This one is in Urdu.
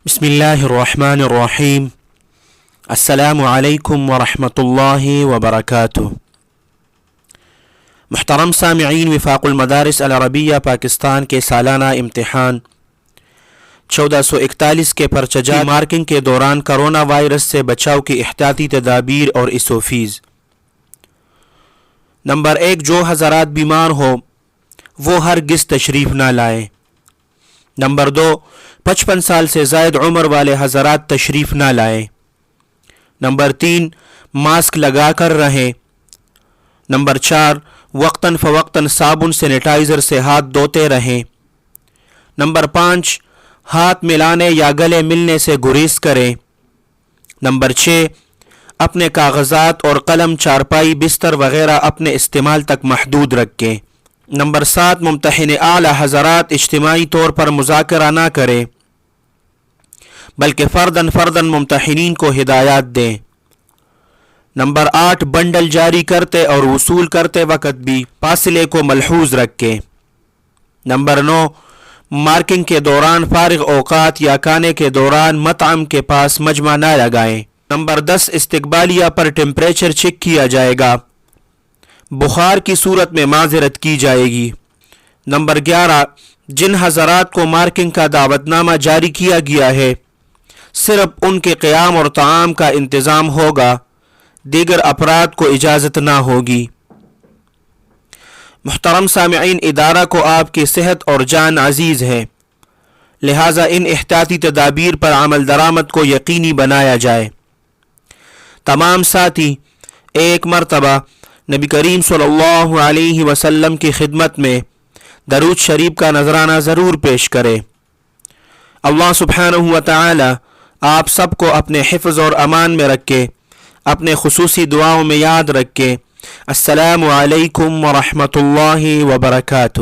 بسم اللہ الرحمن الرحیم۔ السلام علیکم ورحمۃ اللہ وبرکاتہ۔ محترم سامعین، وفاق المدارس العربیہ پاکستان کے سالانہ امتحان 1441 کے پرچہ جات مارکنگ کے دوران کرونا وائرس سے بچاؤ کی احتیاطی تدابیر اور اصوفیز۔ نمبر 1، جو حضرات بیمار ہو وہ ہرگز تشریف نہ لائیں۔ نمبر 2، 55 سال سے زائد عمر والے حضرات تشریف نہ لائیں۔ نمبر 3، ماسک لگا کر رہیں۔ نمبر 4، وقتاً فوقتاً صابن سینیٹائزر سے ہاتھ دھوتے رہیں۔ نمبر 5، ہاتھ ملانے یا گلے ملنے سے گریز کریں۔ نمبر 6، اپنے کاغذات اور قلم، چارپائی، بستر وغیرہ اپنے استعمال تک محدود رکھیں۔ نمبر 7، ممتحن اعلیٰ حضرات اجتماعی طور پر مذاکرہ نہ کریں بلکہ فرداً ممتحنین کو ہدایات دیں۔ نمبر 8، بنڈل جاری کرتے اور وصول کرتے وقت بھی فاصلے کو ملحوظ رکھیں۔ نمبر 9، مارکنگ کے دوران فارغ اوقات یا کھانے کے دوران مطعم کے پاس مجمع نہ لگائیں۔ نمبر 10، استقبالیہ پر ٹمپریچر چیک کیا جائے گا، بخار کی صورت میں معذرت کی جائے گی۔ نمبر 11، جن حضرات کو مارکنگ کا دعوت نامہ جاری کیا گیا ہے صرف ان کے قیام اور طعام کا انتظام ہوگا، دیگر افراد کو اجازت نہ ہوگی۔ محترم سامعین، ادارہ کو آپ کی صحت اور جان عزیز ہے، لہٰذا ان احتیاطی تدابیر پر عمل درآمد کو یقینی بنایا جائے۔ تمام ساتھی ایک مرتبہ نبی کریم صلی اللہ علیہ وسلم کی خدمت میں درود شریف کا نذرانہ ضرور پیش کرے۔ اللہ سبحانہ و تعالی آپ سب کو اپنے حفظ اور امان میں رکھے، اپنے خصوصی دعاؤں میں یاد رکھے۔ السلام علیکم ورحمۃ اللہ وبرکاتہ۔